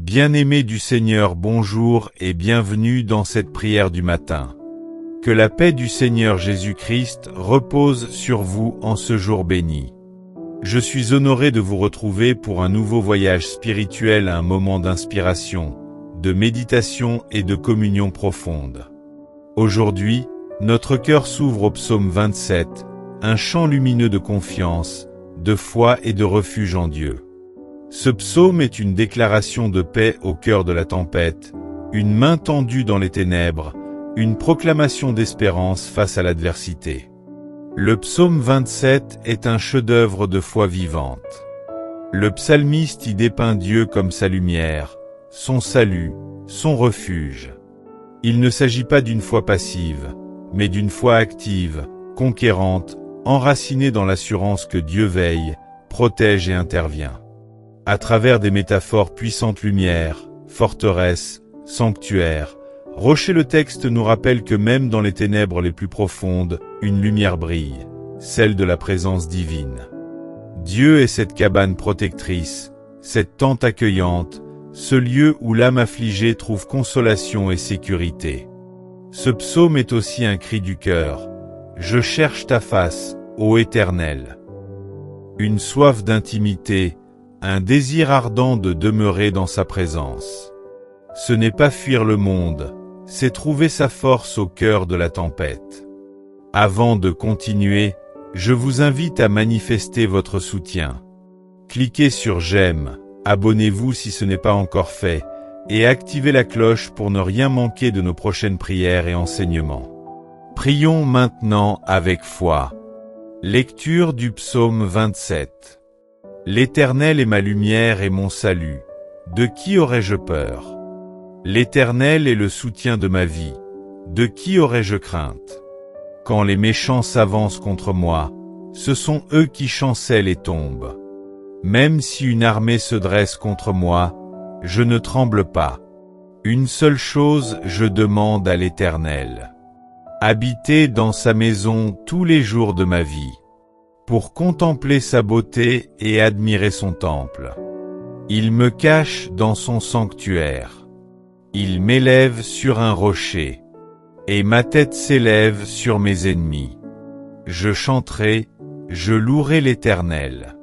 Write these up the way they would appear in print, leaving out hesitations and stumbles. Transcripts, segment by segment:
Bien-aimés du Seigneur, bonjour et bienvenue dans cette prière du matin. Que la paix du Seigneur Jésus-Christ repose sur vous en ce jour béni. Je suis honoré de vous retrouver pour un nouveau voyage spirituel à un moment d'inspiration, de méditation et de communion profonde. Aujourd'hui, notre cœur s'ouvre au psaume 27, un chant lumineux de confiance, de foi et de refuge en Dieu. Ce psaume est une déclaration de paix au cœur de la tempête, une main tendue dans les ténèbres, une proclamation d'espérance face à l'adversité. Le psaume 27 est un chef-d'œuvre de foi vivante. Le psalmiste y dépeint Dieu comme sa lumière, son salut, son refuge. Il ne s'agit pas d'une foi passive, mais d'une foi active, conquérante, enracinée dans l'assurance que Dieu veille, protège et intervient. À travers des métaphores puissantes lumière, forteresse, sanctuaire, rocher, le texte nous rappelle que même dans les ténèbres les plus profondes, une lumière brille, celle de la présence divine. Dieu est cette cabane protectrice, cette tente accueillante, ce lieu où l'âme affligée trouve consolation et sécurité. Ce psaume est aussi un cri du cœur. Je cherche ta face, ô Éternel. Une soif d'intimité, un désir ardent de demeurer dans sa présence. Ce n'est pas fuir le monde, c'est trouver sa force au cœur de la tempête. Avant de continuer, je vous invite à manifester votre soutien. Cliquez sur j'aime, abonnez-vous si ce n'est pas encore fait, et activez la cloche pour ne rien manquer de nos prochaines prières et enseignements. Prions maintenant avec foi. Lecture du psaume 27. L'Éternel est ma lumière et mon salut. De qui aurais-je peur? L'Éternel est le soutien de ma vie. De qui aurais-je crainte? Quand les méchants s'avancent contre moi, ce sont eux qui chancellent et tombent. Même si une armée se dresse contre moi, je ne tremble pas. Une seule chose je demande à l'Éternel. Habiter dans sa maison tous les jours de ma vie, pour contempler sa beauté et admirer son temple. Il me cache dans son sanctuaire. Il m'élève sur un rocher, et ma tête s'élève sur mes ennemis. Je chanterai, je louerai l'Éternel.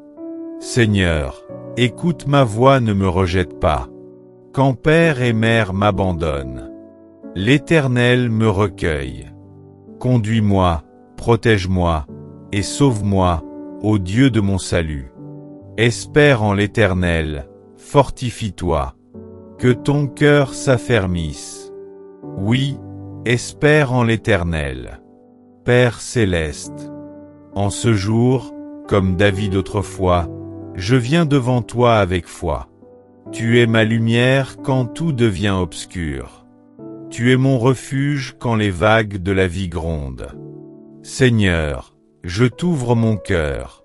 Seigneur, écoute ma voix, ne me rejette pas. Quand père et mère m'abandonnent, l'Éternel me recueille. Conduis-moi, protège-moi, et sauve-moi, ô Dieu de mon salut. Espère en l'Éternel, fortifie-toi. Que ton cœur s'affermisse. Oui, espère en l'Éternel. Père céleste. En ce jour, comme David autrefois, je viens devant toi avec foi. Tu es ma lumière quand tout devient obscur. Tu es mon refuge quand les vagues de la vie grondent. Seigneur, je t'ouvre mon cœur.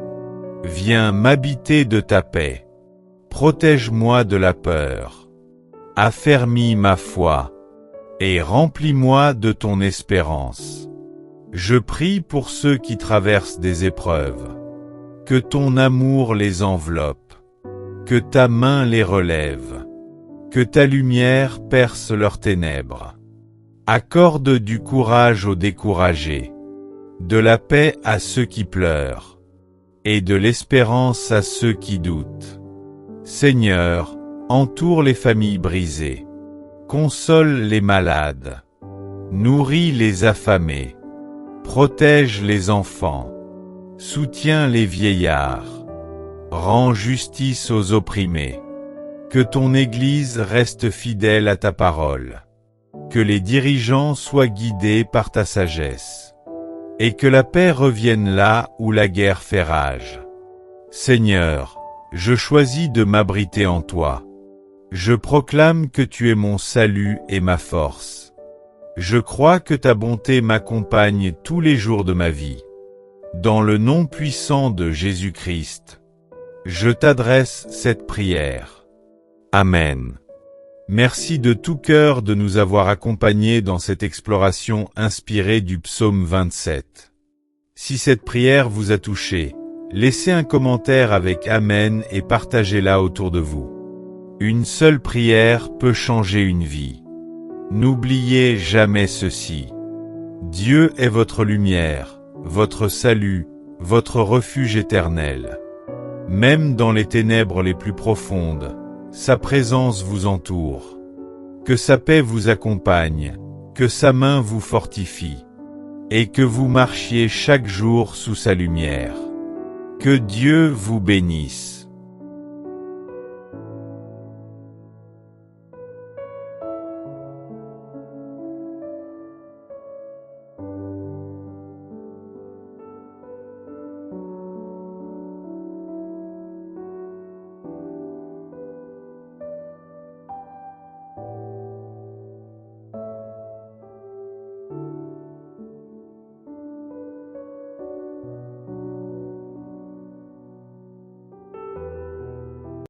Viens m'habiter de ta paix. Protège-moi de la peur. Affermis ma foi. Et remplis-moi de ton espérance. Je prie pour ceux qui traversent des épreuves. Que ton amour les enveloppe. Que ta main les relève. Que ta lumière perce leurs ténèbres. Accorde du courage aux découragés. De la paix à ceux qui pleurent, et de l'espérance à ceux qui doutent. Seigneur, entoure les familles brisées, console les malades, nourris les affamés, protège les enfants, soutiens les vieillards, rends justice aux opprimés. Que ton Église reste fidèle à ta parole, que les dirigeants soient guidés par ta sagesse. Et que la paix revienne là où la guerre fait rage. Seigneur, je choisis de m'abriter en toi. Je proclame que tu es mon salut et ma force. Je crois que ta bonté m'accompagne tous les jours de ma vie. Dans le nom puissant de Jésus-Christ, je t'adresse cette prière. Amen. Merci de tout cœur de nous avoir accompagnés dans cette exploration inspirée du psaume 27. Si cette prière vous a touché, laissez un commentaire avec Amen et partagez-la autour de vous. Une seule prière peut changer une vie. N'oubliez jamais ceci. Dieu est votre lumière, votre salut, votre refuge éternel. Même dans les ténèbres les plus profondes, sa présence vous entoure. Que sa paix vous accompagne, que sa main vous fortifie, et que vous marchiez chaque jour sous sa lumière. Que Dieu vous bénisse.